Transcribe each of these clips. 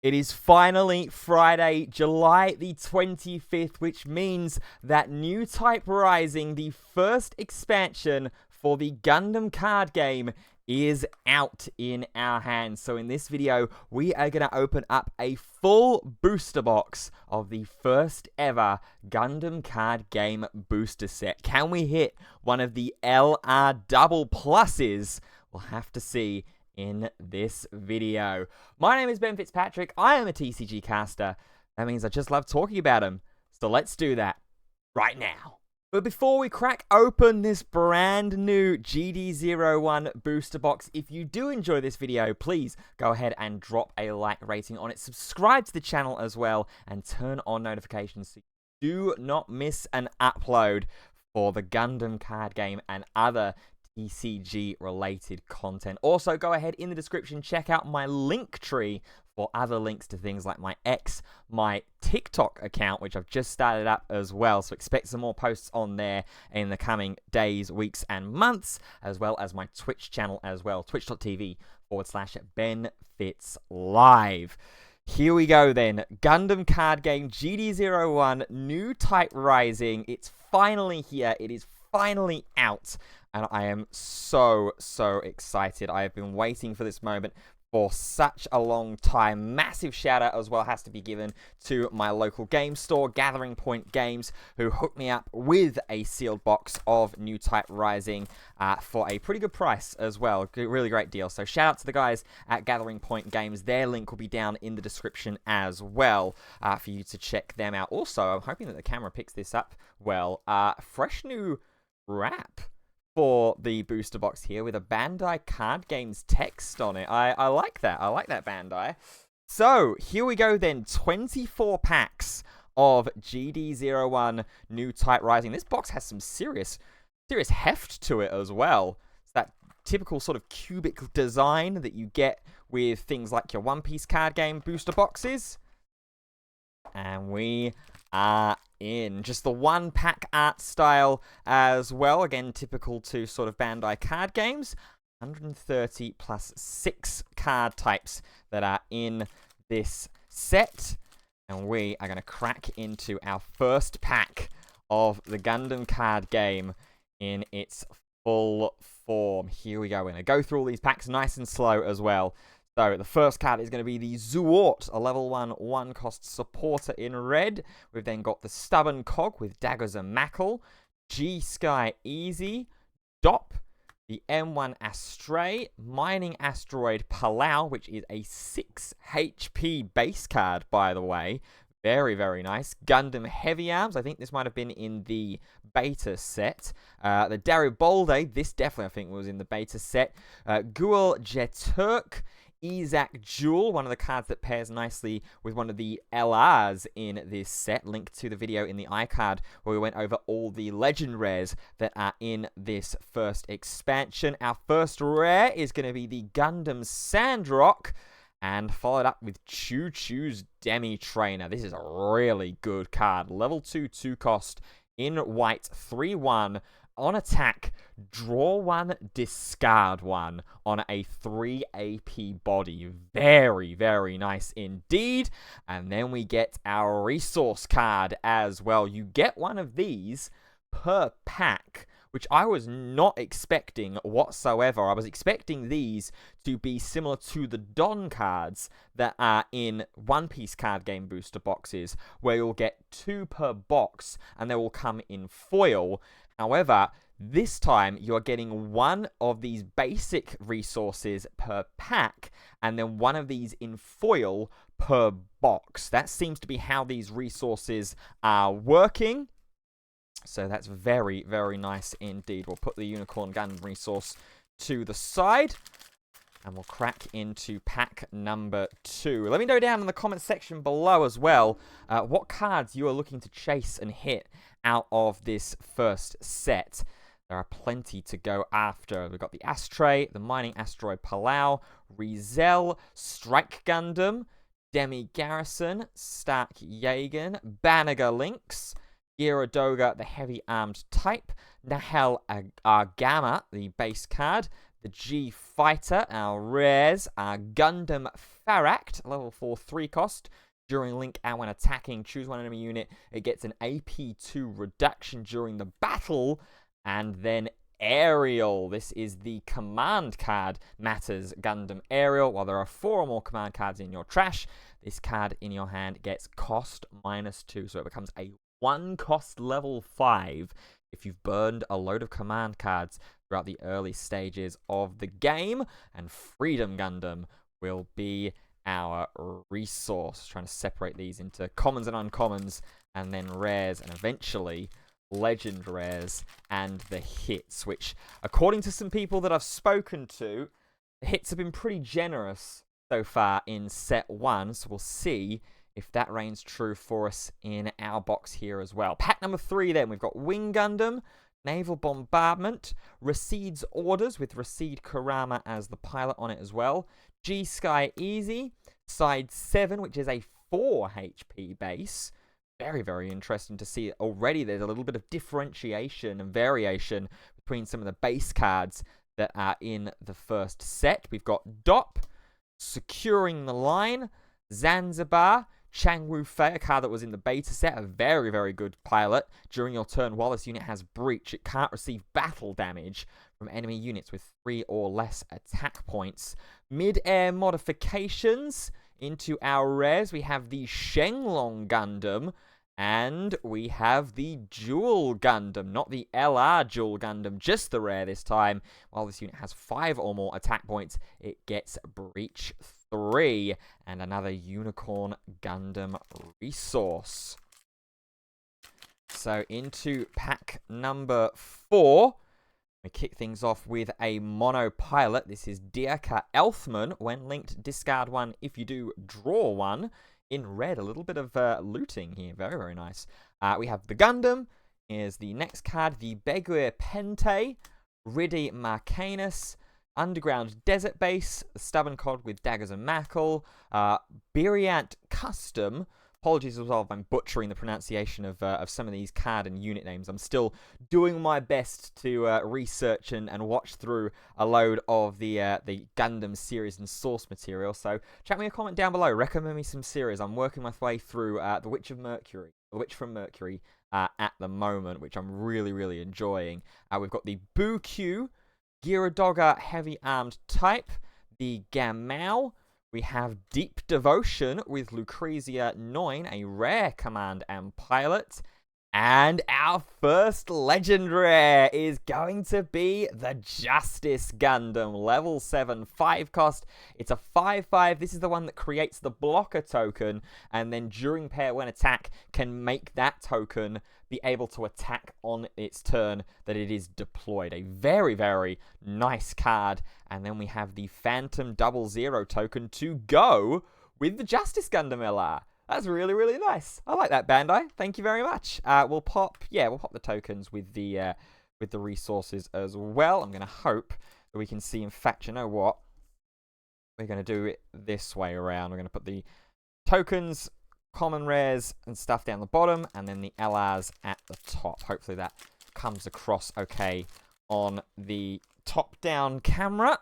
It is finally Friday, July the 25th, which means that Newtype Rising, the first expansion for the Gundam Card Game, is out in our hands. So in this video, we are going to open up a full booster box of the first ever Gundam Card Game booster set. Can we hit one of the LR double pluses? We'll have to see in this video. My name is Ben Fitzpatrick. I am a TCG caster. That means I just love talking about them. So let's do that right now. But before we crack open this brand new GD01 booster box, if you do enjoy this video, please go ahead and drop a like rating on it. Subscribe to the channel as well and turn on notifications so you do not miss an upload for the Gundam Card Game and other TCG related content. Also, go ahead in the description, check out my link tree for other links to things like my X, my TikTok account, which I've just started up as well. So expect some more posts on there in the coming days, weeks, and months, as well as my Twitch channel as well, twitch.tv/BenFitzLive. Here we go then. Gundam Card Game GD01 Newtype Rising. It's finally here. It is finally out. And I am so excited. I have been waiting for this moment for such a long time. Massive shout out as well has to be given to my local game store, Gathering Point Games, who hooked me up with a sealed box of Newtype Rising for a pretty good price as well. Really great deal. So shout out to the guys at Gathering Point Games. Their link will be down in the description as well for you to check them out. Also, I'm hoping that the camera picks this up well. Fresh new wrap for the booster box here with a Bandai Card Games text on it. I like that. I like that, Bandai. So, here we go then. 24 packs of GD01 Newtype Rising. This box has some serious heft to it as well. It's that typical sort of cubic design that you get with things like your One Piece card game booster boxes. And we are in. Just the one pack art style as well. Again, typical to sort of Bandai card games. 130 plus 6 card types that are in this set. And we are going to crack into our first pack of the Gundam Card Game in its full form. Here we go. We're going to go through all these packs nice and slow as well. So, the first card is going to be the Zuort, a level 1 cost supporter in red. We've then got the Stubborn Cog with Daggers and Mackle, G-Sky Easy, Dop, the M1 Astray, Mining Asteroid Palau, which is a 6 HP base card, by the way. Very nice. Gundam Heavy Arms. I think this might have been in the beta set. The Daribolde. This definitely, I think, was in the beta set. Guel Jeturk. Isaac Jewel, one of the cards that pairs nicely with one of the LRs in this set. Link to the video in the iCard where we went over all the legend rares that are in this first expansion. Our first rare is going to be the Gundam Sandrock, and followed up with Choo Choo's Demi Trainer. This is a really good card. Level 2 cost in white, 3/1. On attack, draw 1, discard 1 on a 3 AP body. Very nice indeed. And then we get our resource card as well. You get one of these per pack, which I was not expecting whatsoever. I was expecting these to be similar to the Don cards that are in One Piece card game booster boxes, where you'll get 2 per box and they will come in foil. However, this time you're getting one of these basic resources per pack and then one of these in foil per box. That seems to be how these resources are working. So that's very nice indeed. We'll put the Unicorn Gundam resource to the side. And we'll crack into pack number 2. Let me know down in the comment section below as well what cards you are looking to chase and hit out of this first set. There are plenty to go after. We've got the Astray, the Mining Asteroid Palau, Rizel, Strike Gundam, Demi Garrison, Stark Jagen, Banniger Lynx, Gyaradoga, the Heavy Armed Type, Nahel Argama, the base card, the G Fighter, our rares, our Gundam Faract, level 4 3 cost. During link and when attacking, choose one enemy unit. It gets an AP2 reduction during the battle. And then Aerial. This is the command card matters Gundam Aerial. While there are 4 or more command cards in your trash, this card in your hand gets cost -2. So it becomes a 1 cost level 5 if you've burned a load of command cards throughout the early stages of the game. And Freedom Gundam will be our resource. Trying to separate these into commons and uncommons, and then rares, and eventually legend rares and the hits, which, according to some people that I've spoken to, the hits have been pretty generous so far in set 1, so we'll see if that reigns true for us in our box here as well. Pack number 3 then, we've got Wing Gundam, Naval Bombardment, Recede's Orders with Recede Kurama as the pilot on it as well, G-Sky Easy, Side 7, which is a 4 HP base. Very, very interesting to see. Already there's a little bit of differentiation and variation between some of the base cards that are in the first set. We've got DOP, Securing the Line, Zanzibar, Chang Wu Fei, a card that was in the beta set, a very, very good pilot. During your turn, while this unit has Breach, it can't receive battle damage from enemy units with 3 or less attack points. Mid-air modifications into our rares. We have the Shenlong Gundam, and we have the Dual Gundam, not the LR Dual Gundam, just the rare this time. While this unit has 5 or more attack points, it gets Breach 3 and another Unicorn Gundam resource. So into pack number 4. We kick things off with a mono pilot. This is Dirka Elfman. When linked, discard 1. If you do, draw 1. In red, a little bit of looting here. Very, very nice. We have the Gundam. Here's the next card, the Beguir Pente, Ridi Marcanus, Underground Desert Base, the Stubborn Cod with Daggers and Mackle, Biriant Custom. Apologies as well if I'm butchering the pronunciation of some of these card and unit names. I'm still doing my best to research and watch through a load of the Gundam series and source material. So chat me a comment down below. Recommend me some series. I'm working my way through The Witch from Mercury at the moment, which I'm really, really enjoying. We've got the Bukyu, Gyrodogger Heavy Armed Type, the Gamao. We have Deep Devotion with Lucrezia 9, a rare command and pilot. And our first legend rare is going to be the Justice Gundam, level 7, 5 cost. It's a 5/5. This is the one that creates the blocker token, and then during pair when attack can make that token be able to attack on its turn that it is deployed. A very, very nice card. And then we have the Phantom 00 token to go with the Justice Gundam LR. That's really, really nice. I like that, Bandai. Thank you very much. We'll pop the tokens with the resources as well. I'm going to hope that we can see. In fact, you know what? We're going to do it this way around. We're going to put the tokens, common rares, and stuff down the bottom, and then the LRs at the top. Hopefully that comes across okay on the top-down camera.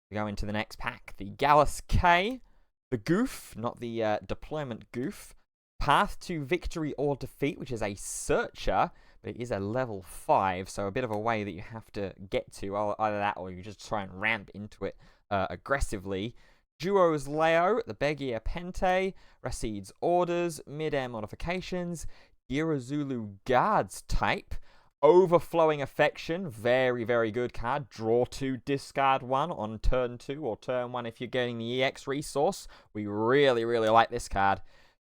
We go into the next pack. The Gallus K. The Goof, not the deployment Goof. Path to Victory or Defeat, which is a searcher, but it is a level 5, so a bit of a way that you have to get to. Either that or you just try and ramp into it aggressively. Duos Leo, the Beguir Pente, Recede's Orders, Mid-Air Modifications, Girazulu Guards Type, Overflowing Affection, very, very good card. Draw 2, discard 1 on turn 2 or turn 1 if you're getting the EX resource. We really, really like this card.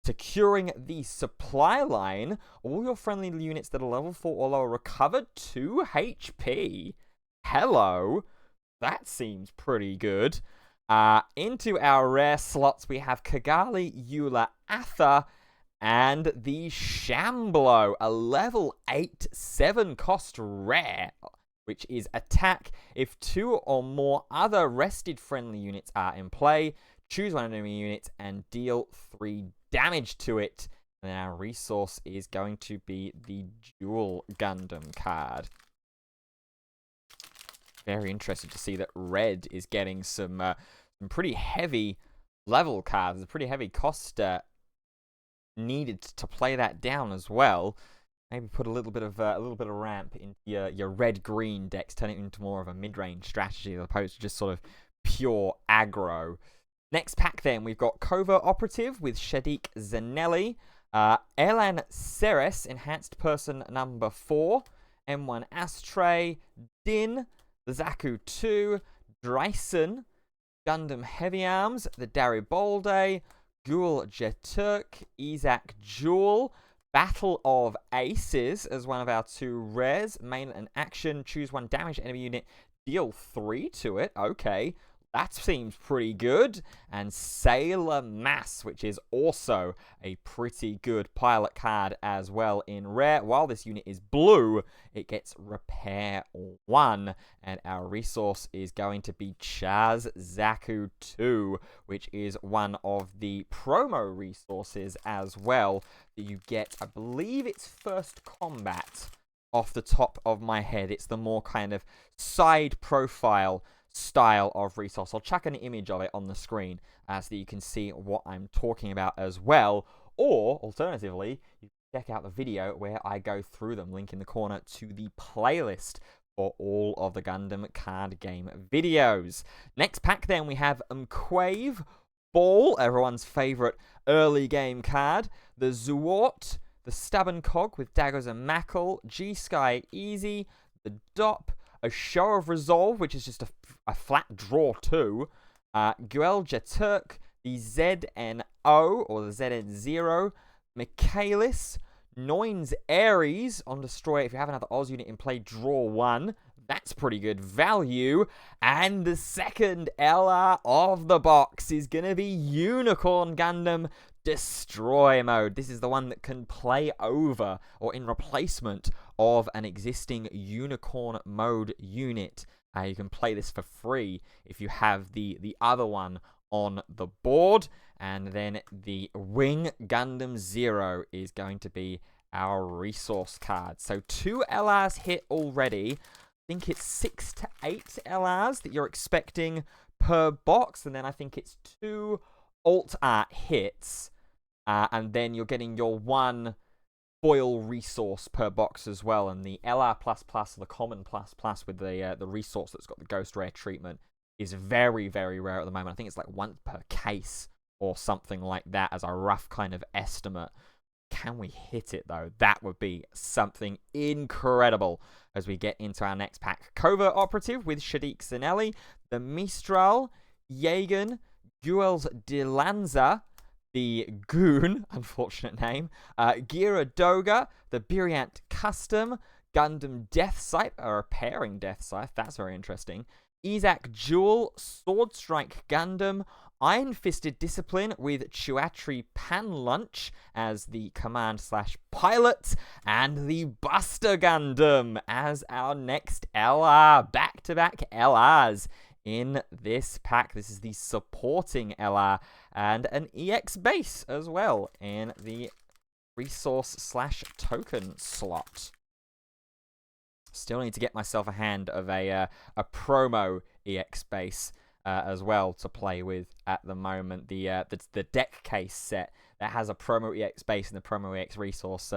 Securing the Supply Line. All your friendly units that are level 4 or lower recover 2 HP. Hello. That seems pretty good. Into our rare slots, we have Kigali Eula Atha and the Shamblo, a level 8, 7 cost rare, which is attack if 2 or more other rested friendly units are in play. Choose one enemy unit and deal 3 damage to it. And our resource is going to be the Dual Gundam card. Very interested to see that red is getting some pretty heavy level cards, a pretty heavy cost needed to play that down as well. Maybe put a little bit of ramp into your red-green decks, turn it into more of a mid-range strategy as opposed to just sort of pure aggro. Next pack then, we've got Covert Operative with Shadiq Zanelli, Elan Ceres, Enhanced Person number 4, M1 Astray, Din, the Zaku 2, Dryson, Gundam Heavy Arms, the Daribolde, Ghoul Jeturk, Isaac Jewel, Battle of Aces as one of our 2 rares. Main and action, choose 1 damage enemy unit, deal 3 to it. Okay, that seems pretty good. And Sailor Mass, which is also a pretty good pilot card as well in rare. While this unit is blue, it gets Repair 1. And our resource is going to be Chaz Zaku 2, which is one of the promo resources as well that you get. I believe it's first combat off the top of my head. It's the more kind of side profile style of resource. I'll chuck an image of it on the screen so that you can see what I'm talking about as well. Or, alternatively, you can check out the video where I go through them. Link in the corner to the playlist for all of the Gundam Card Game videos. Next pack then, we have Quave Ball, everyone's favourite early game card. The Zuort, the Stubborn Cog with Daggers and Mackle, G-Sky Easy, the Dop, a Show of Resolve, which is just a flat draw 2. Guel Jeturk, the ZNO, or the ZN0. Michaelis, Noins Ares on Destroy. If you have another Oz unit in play, draw 1. That's pretty good value. And the second LR of the box is going to be Unicorn Gundam Destroy mode. This is the one that can play over or in replacement of an existing Unicorn mode unit. You can play this for free if you have the other one on the board. And then the Wing Gundam Zero is going to be our resource card. So 2 LRs hit already. I think it's 6 to 8 LRs that you're expecting per box. And then I think it's 2 alt art hits. And then you're getting your 1 foil resource per box as well. And the LR++, the common plus with the resource that's got the ghost rare treatment is very, very rare at the moment. I think it's like 1 per case or something like that as a rough kind of estimate. Can we hit it, though? That would be something incredible as we get into our next pack. Covert Operative with Shadiq Zanelli, the Mistral, Jagan, Guels de Lanza, the Goon, unfortunate name, Gira Doga, the Biriant Custom, Gundam Death Scythe, a repairing Death Scythe, that's very interesting, Isaac Jewel, Sword Strike Gundam, Iron Fisted Discipline with Chuatri Pan Lunch as the command/pilot, and the Buster Gundam as our next LR. Back-to-back LRs in this pack. This is the supporting LR and an EX base as well in the resource/token slot. Still need to get myself a hand of a promo EX base as well to play with at the moment. The deck case set that has a promo EX base and the promo EX resource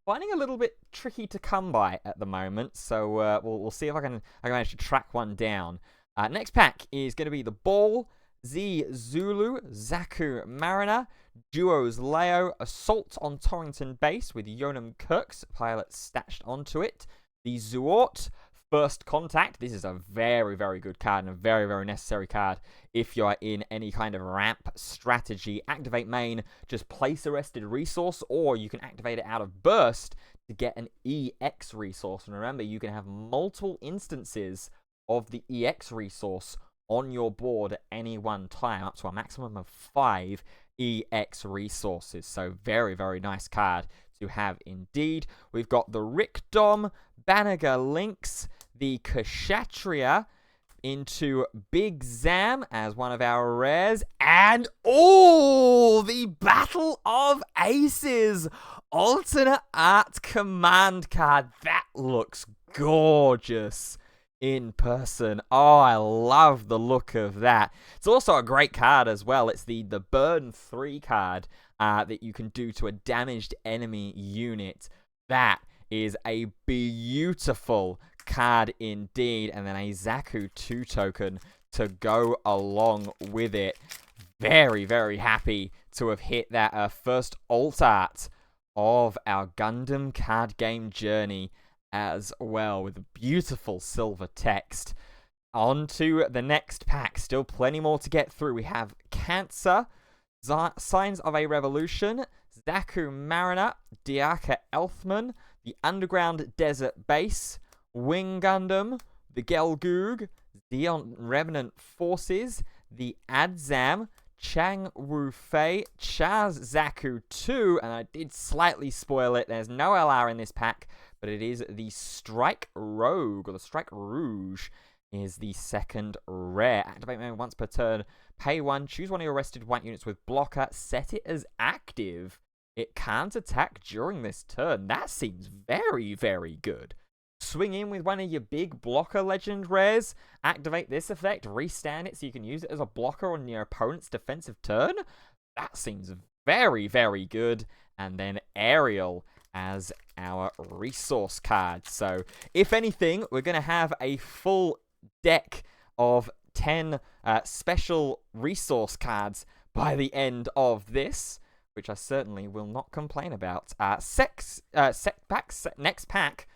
finding a little bit tricky to come by at the moment. So we'll see if I can manage to track one down. Next pack is going to be the Ball, Z Zulu, Zaku Mariner, Duos Leo, Assault on Torrington Base with Yonam Kirk's pilot stashed onto it. The Zuort, First Contact. This is a very, very good card and a very, very necessary card if you are in any kind of ramp strategy. Activate main, just place arrested resource, or you can activate it out of burst to get an EX resource. And remember, you can have multiple instances of the EX resource on your board at any one time, up to a maximum of 5 EX resources. So very, very nice card to have indeed. We've got the Rickdom, Banagher Lynx, the Kshatriya into Big Zam as one of our rares, and the Battle of Aces alternate art command card. That looks gorgeous. in person. Oh, I love the look of that. It's also a great card as well. It's the Burn 3 card that you can do to a damaged enemy unit. That is a beautiful card indeed. And then a Zaku 2 token to go along with it. Very, very happy to have hit that first alt art of our Gundam card game journey as well, with beautiful silver text. On to the next pack. Still plenty more to get through. We have Cancer, Signs of a Revolution, Zaku Mariner, Diaka Elfman, the Underground Desert Base, Wing Gundam, the Gelgoog, Zeon Remnant Forces, the Adzam, Chang Wu Fei, Chaz Zaku 2, and I did slightly spoil it. There's no LR in this pack, but it is the Strike Rogue, or the Strike Rouge is the second rare. Activate mode once per turn. Pay 1, choose one of your rested white units with blocker, set it as active. It can't attack during this turn. That seems very, very good. Swing in with one of your big blocker legend rares, activate this effect, restand it so you can use it as a blocker on your opponent's defensive turn. That seems very, very good. And then Aerial as our resource card. So, if anything, we're going to have a full deck of 10 special resource cards by the end of this, which I certainly will not complain about. Next pack.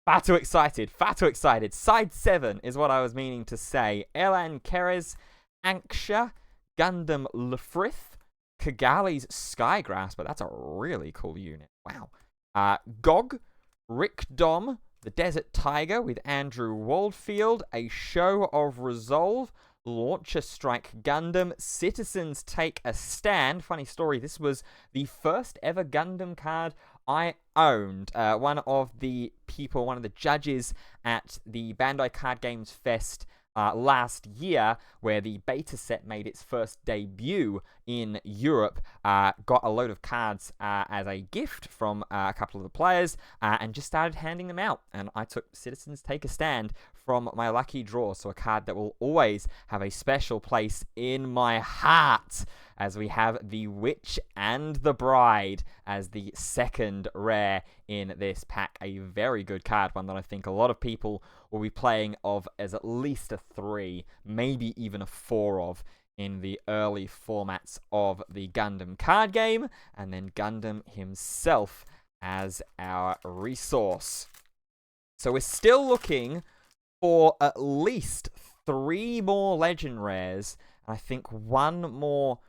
Far too excited, far too excited. Side 7 is what I was meaning to say. Elan Kerez, Anksha, Gundam Lefrith, Kigali's Skygrass, but that's a really cool unit. Wow. Gog, Rick Dom, the Desert Tiger with Andrew Waldfield, A Show of Resolve, Launcher Strike Gundam, Citizens Take a Stand. Funny story, this was the first ever Gundam card I owned. One of the judges at the Bandai Card Games Fest last year, where the beta set made its first debut in Europe, got a load of cards as a gift from a couple of the players, and just started handing them out. And I took Citizens Take a Stand from my lucky draw, so a card that will always have a special place in my heart, as we have the Witch and the Bride as the second rare in this pack. A very good card, one that I think a lot of people will be playing of as at least a 3, maybe even a 4 of in the early formats of the Gundam card game, and then Gundam himself as our resource. So we're still looking for at least 3 more legend rares, and I think 1 more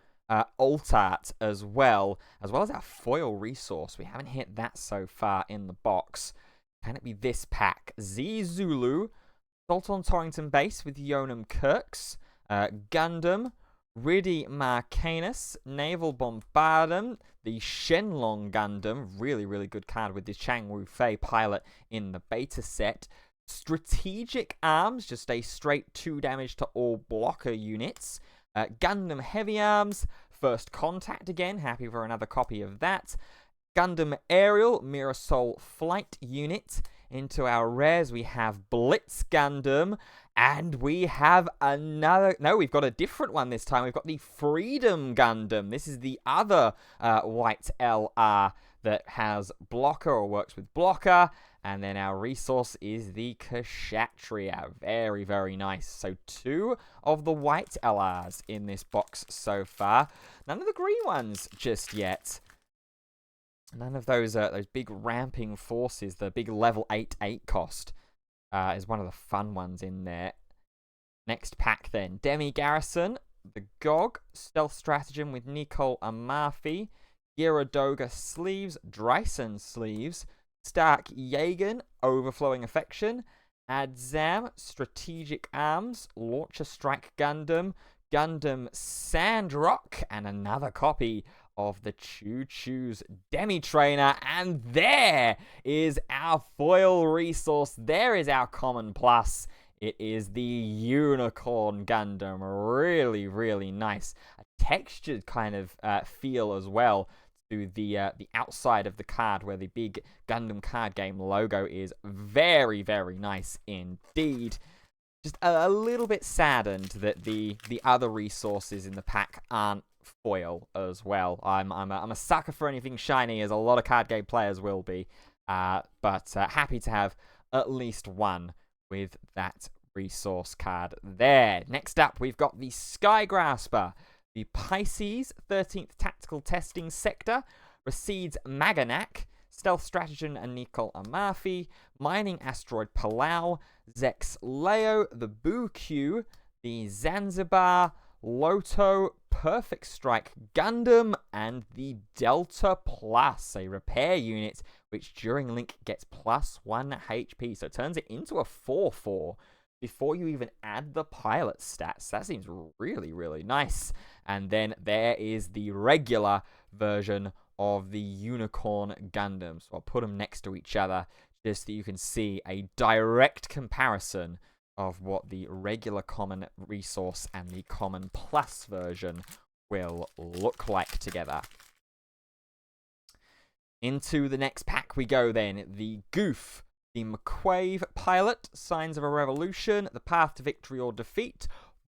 alt art as well as our foil resource. We haven't hit that so far in the box. Can it be this pack? Z Zulu, Sultan Torrington base with Yonam Kirks, Gundam, Riddy Marcanus, Naval Bombardment, the Shenlong Gundam, really, really good card with the Chang Wu Fei pilot in the beta set. Strategic Arms, just a straight 2 damage to all blocker units. Gundam Heavy Arms, First Contact again, happy for another copy of that. Gundam Aerial, Mirasol Flight Unit. Into our rares, we have Blitz Gundam, and we have we've got a different one this time. We've got the Freedom Gundam. This is the other white LR that has blocker or works with blocker. And then our resource is the Kshatriya. Very, very nice. So 2 of the white LRs in this box so far. None of the green ones just yet. None of those big ramping forces. The big level 8 cost is one of the fun ones in there. Next pack then. Demi Garrison, the GOG, Stealth Stratagem with Nicole Amarfi, Gyaradoga sleeves, Dryson sleeves, Stark Yagan, Overflowing Affection, Adzam, Strategic Arms, Launcher Strike Gundam, Gundam Sandrock, and another copy of the Choo Choo's Demi Trainer. And there is our foil resource. There is our common plus. It is the Unicorn Gundam. Really, really nice. A textured kind of feel as well to the outside of the card, where the big Gundam Card Game logo is. Very, very nice indeed. just a little bit saddened that the other resources in the pack aren't foil as well. I'm a sucker for anything shiny, as a lot of card game players will be. But happy to have at least one with that resource card there. Next up, we've got the Sky Grasper. The Pisces 13th Tactical Testing Sector recedes Maganak, Stealth Strategen and Nicole Amafi, Mining Asteroid Palau, Zex Leo, the Buku, the Zanzibar, Loto, Perfect Strike Gundam, and the Delta Plus, a repair unit which during Link gets +1 HP. So it turns it into a 4/4 before you even add the pilot stats. That seems really, really nice. And then there is the regular version of the Unicorn Gundam. So I'll put them next to each other just so you can see a direct comparison of what the regular common resource and the common plus version will look like together. Into the next pack we go then. The Goof, the McQuave Pilot, Signs of a Revolution, The Path to Victory or Defeat,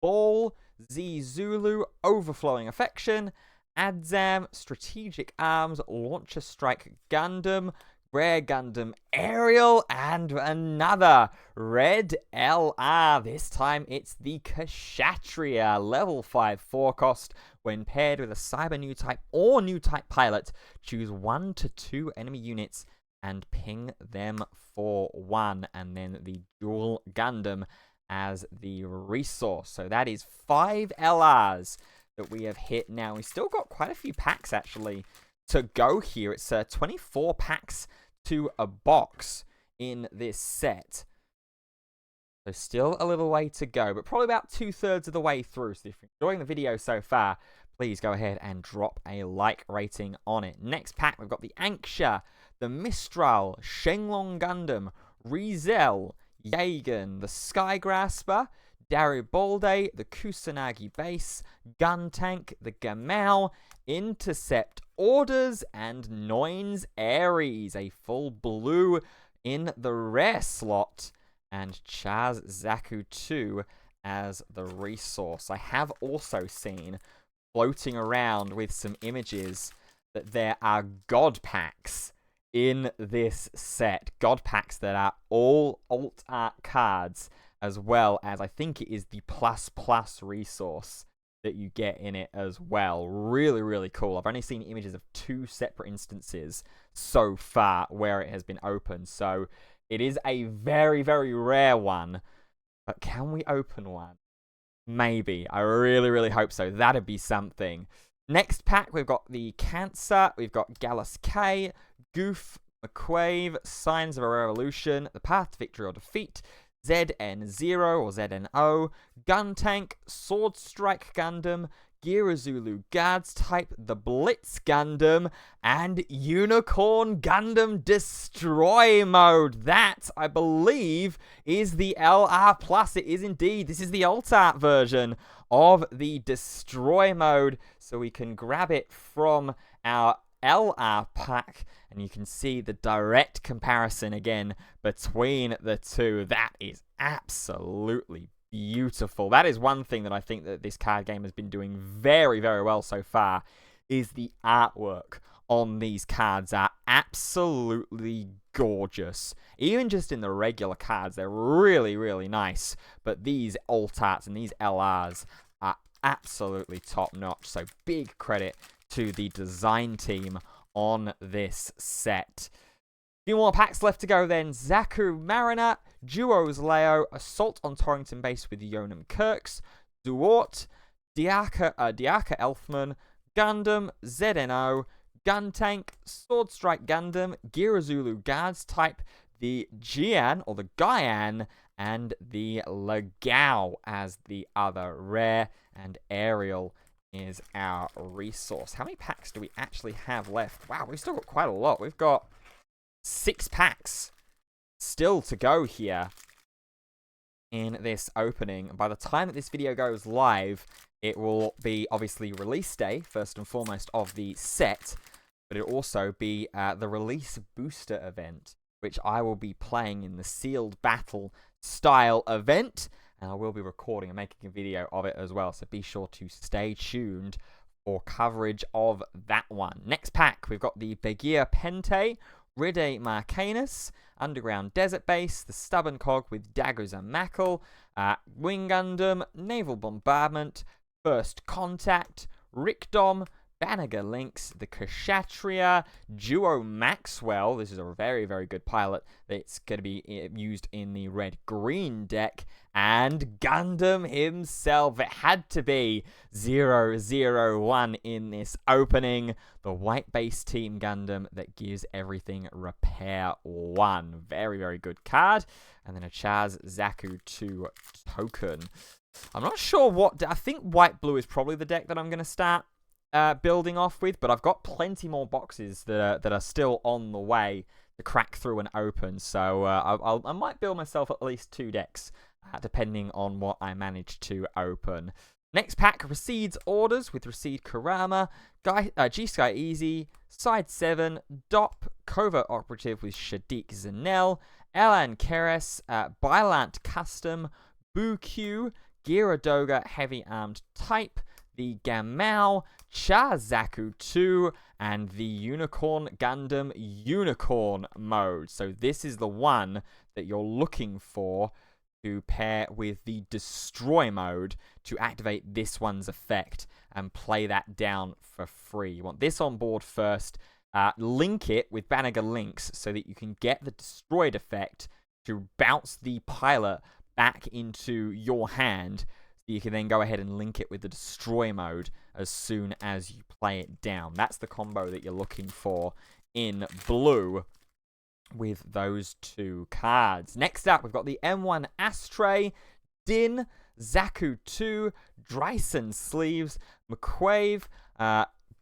Ball, Z Zulu, Overflowing Affection, Adzam, Strategic Arms, Launcher Strike Gundam, Rare Gundam Aerial, and another Red LR. This time it's the Kshatriya, level 5 4 cost. When paired with a Cyber Newtype or Newtype Pilot, choose 1 to 2 enemy units and ping them for 1. And then the Dual Gundam as the resource. So that is 5 LRs that we have hit now. We've still got quite a few packs actually to go here. It's 24 packs to a box in this set. So still a little way to go, but probably about 2/3 of the way through. So if you're enjoying the video so far, please go ahead and drop a like rating on it. Next pack, we've got the Anksha, the Mistral, Shenlong Gundam, Rizel, Yagan, the Sky Grasper, Garibaldi, the Kusanagi Base, Gun Tank, the Gamal, Intercept Orders, and Noins Ares, a full blue in the rare slot, and Chaz Zaku 2 as the resource. I have also seen floating around with some images that there are God packs in this set. God packs that are all alt art cards, as well as I think it is the plus resource that you get in it as well. Really, really cool. I've only seen images of 2 separate instances so far where it has been opened. So it is a very, very rare one. But can we open one? Maybe. I really, really hope so. That'd be something. Next pack, we've got the Cancer. We've got Gallus K, Goof, McQuave, Signs of a Revolution, The Path to Victory or Defeat, ZN0 or ZNO, Gun Tank, Sword Strike Gundam, Girazulu Guards Type, the Blitz Gundam, and Unicorn Gundam Destroy Mode. That, I believe, is the LR+. It is indeed. This is the alt art version of the Destroy Mode, so we can grab it from our LR pack, and you can see the direct comparison again between the two. That is absolutely beautiful. That is one thing that I think that this card game has been doing very, very well so far, is the artwork on these cards are absolutely gorgeous. Even just in the regular cards, they're really, really nice, but these alt arts and these LRs are absolutely top notch. So big credit to the design team on this set. Few more packs left to go then. Zaku Mariner, Duos Leo, Assault on Torrington Base with Yonam Kirks, Duort, Diaka Elfman, Gundam, ZNO, Gun Tank, Sword Strike Gundam, Girazulu Guards Type, the Jian or the Gaian, and the Legao as the other rare, and Aerial is our resource. How many packs do we actually have left? Wow, we've still got quite a lot. We've got 6 packs still to go here in this opening. By the time that this video goes live, it will be obviously release day, first and foremost, of the set, but it'll also be the release booster event, which I will be playing in the sealed battle style event. and I will be recording and making a video of it as well, so be sure to stay tuned for coverage of that one. Next pack, we've got the Begia Pente, Ride Marcanus, Underground Desert Base, the Stubborn Cog with Daggers and Mackle, Wing Gundam, Naval Bombardment, First Contact, Rickdom, Banniger Lynx, the Kshatriya, Duo Maxwell. This is a very, very good pilot that's going to be used in the red-green deck. And Gundam himself. It had to be 001 in this opening. The white base team Gundam that gives everything Repair 1. Very, very good card. And then a Chaz Zaku 2 token. I'm not sure what... I think white-blue is probably the deck that I'm going to start building off with, but I've got plenty more boxes that are still on the way to crack through and open, so I might build myself at least 2 decks, depending on what I manage to open. Next pack, Recedes Orders with Recede Kurama, G-Sky Easy, Side 7, Dop, Covert Operative with Shadik Zanel, Elan Keres, Bilant Custom, Bukyu, Gyaradoga Heavy Armed Type, the Gamao, Chazaku 2, and the Unicorn Gundam Unicorn mode. So this is the one that you're looking for to pair with the Destroy mode to activate this one's effect and play that down for free. You want this on board first, link it with Banniger Lynx so that you can get the Destroyed effect to bounce the pilot back into your hand. You can then go ahead and link it with the Destroy mode as soon as you play it down. That's the combo that you're looking for in blue with those 2 cards. Next up, we've got the M1 Astray, Din, Zaku 2, Dryson Sleeves, McQuave,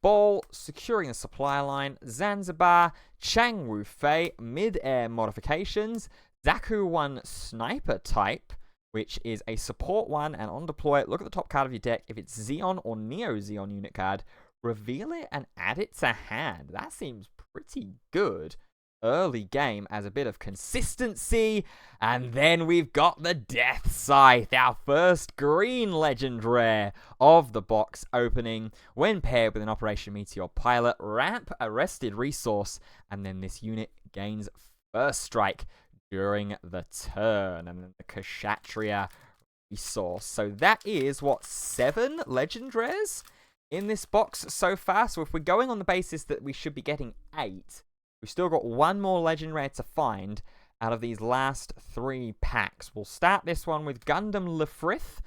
Ball, Securing the Supply Line, Zanzibar, Chang Wu Fei, Mid-Air Modifications, Zaku 1 Sniper Type, which is a support 1, and on deploy, look at the top card of your deck. If it's Xeon or Neo Xeon unit card, reveal it and add it to hand. That seems pretty good early game as a bit of consistency. And then we've got the Death Scythe, our first green legend rare of the box opening. When paired with an Operation Meteor pilot, ramp Arrested Resource, and then this unit gains First Strike during the turn, and then the Kshatriya Resource. So that is, what, 7 legend rares in this box so far? So if we're going on the basis that we should be getting 8, we've still got 1 more legend rare to find out of these last 3 packs. We'll start this one with Gundam Lefrith,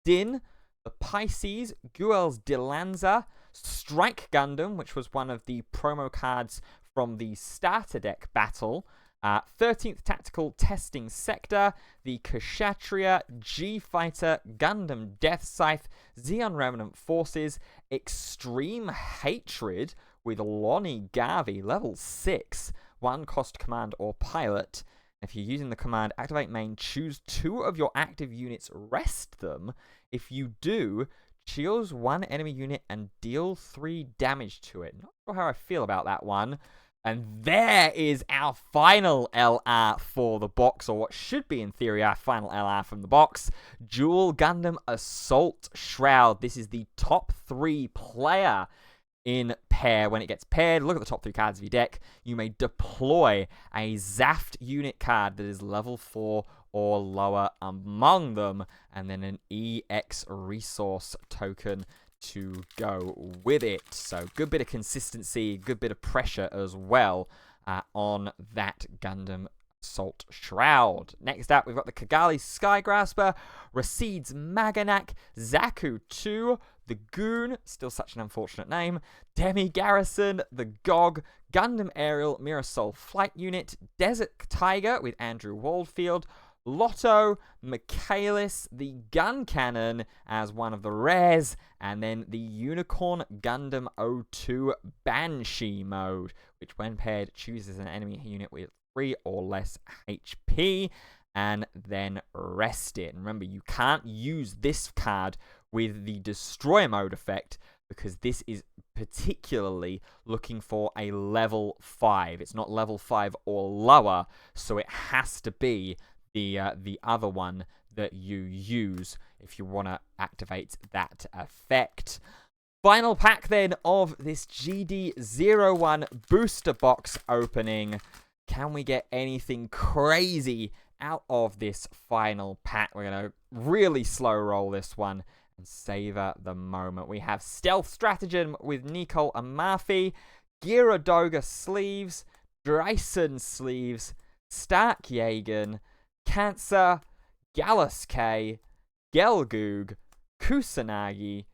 Din, the Pisces, Guel's Dilanza, Strike Gundam, which was one of the promo cards from the starter deck battle, 13th Tactical Testing Sector, the Kshatriya, G-Fighter, Gundam Death Scythe, Xeon Remnant Forces, Extreme Hatred with Lonnie Garvey, level 6, 1 cost command or pilot. If you're using the command Activate Main, choose 2 of your active units, rest them. If you do, choose 1 enemy unit and deal 3 damage to it. Not sure how I feel about that one. And there is our final LR for the box, or what should be, in theory, our final LR from the box. Dual Gundam Assault Shroud. This is the top 3 player in pair. When it gets paired, look at the top 3 cards of your deck. You may deploy a Zaft unit card that is level 4 or lower among them, and then an EX resource token to go with it. So good bit of consistency, good bit of pressure as well on that Gundam Assault Shroud. Next up, we've got the Kigali Skygrasper, Recedes Maganak, Zaku 2, the Goon, still such an unfortunate name, Demi Garrison, the GOG, Gundam Aerial Mirasol Flight Unit, Desert Tiger with Andrew Waldfield, Lotto, Michaelis, the Gun Cannon as one of the rares, and then the Unicorn Gundam 02 Banshee mode, which when paired chooses an enemy unit with 3 or less HP, and then rest it. And remember, you can't use this card with the Destroy mode effect, because this is particularly looking for a level 5. It's not level 5 or lower, so it has to be the other one that you use if you want to activate that effect. Final pack then of this GD01 booster box opening. Can we get anything crazy out of this final pack? We're going to really slow roll this one and savor the moment. We have Stealth Stratagem with Nicole Amafi, Gyaradoga sleeves, Dreisen sleeves, Stark Jagen, Cancer, Gallus K, Gelgoog, Kusanagi,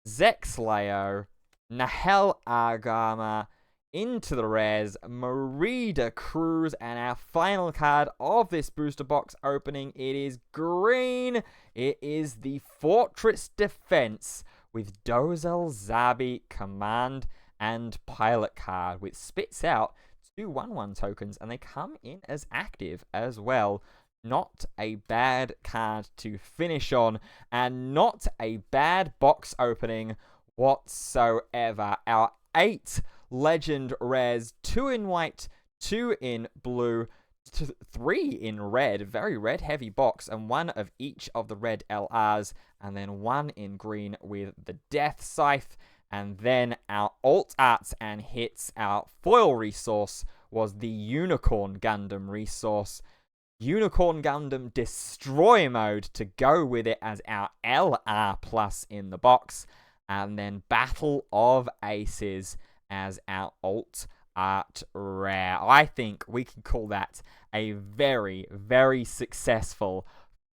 Zexleo, Nahel Agama, into the rares, Merida Cruz, and our final card of this booster box opening, it is green. It is the Fortress Defense with Dozel Zabi Command and Pilot card, which spits out 2 1/1 tokens, and they come in as active as well. Not a bad card to finish on, and not a bad box opening whatsoever. Our 8 legend rares, 2 in white, 2 in blue, 3 in red, very red heavy box, and 1 of each of the red LRs, and then 1 in green with the Death Scythe. And then our alt arts and hits, our foil resource was the Unicorn Gundam resource. Unicorn Gundam Destroy Mode to go with it as our LR plus in the box. And then Battle of Aces as our alt art rare. I think we can call that a very, very successful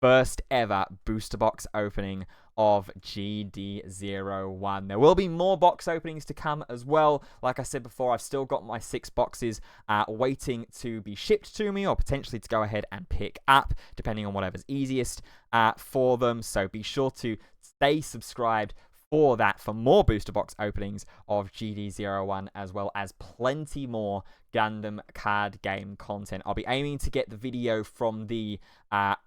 first ever booster box opening of GD01. There will be more box openings to come as well. Like I said before, I've still got my 6 boxes waiting to be shipped to me, or potentially to go ahead and pick up, depending on whatever's easiest for them. So be sure to stay subscribed for that, for more booster box openings of GD01, as well as plenty more Gundam card game content. I'll be aiming to get the video from the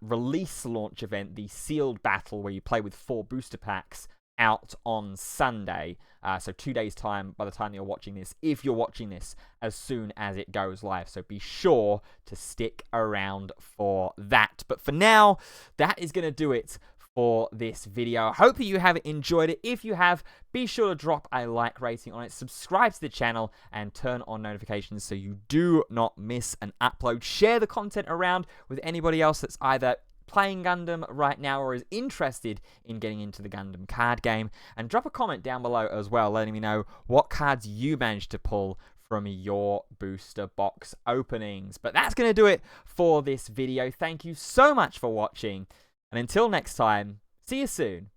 release launch event, the sealed battle where you play with 4 booster packs, out on Sunday. So 2 days time by the time you're watching this, if you're watching this as soon as it goes live. So be sure to stick around for that. But for now, that is going to do it for this video. I hope that you have enjoyed it. If you have, be sure to drop a like rating on it, subscribe to the channel, and turn on notifications so you do not miss an upload. Share the content around with anybody else that's either playing Gundam right now or is interested in getting into the Gundam card game, and drop a comment down below as well, letting me know what cards you managed to pull from your booster box openings. But that's going to do it for this video. Thank you so much for watching. And until next time, see you soon.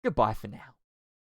Goodbye for now.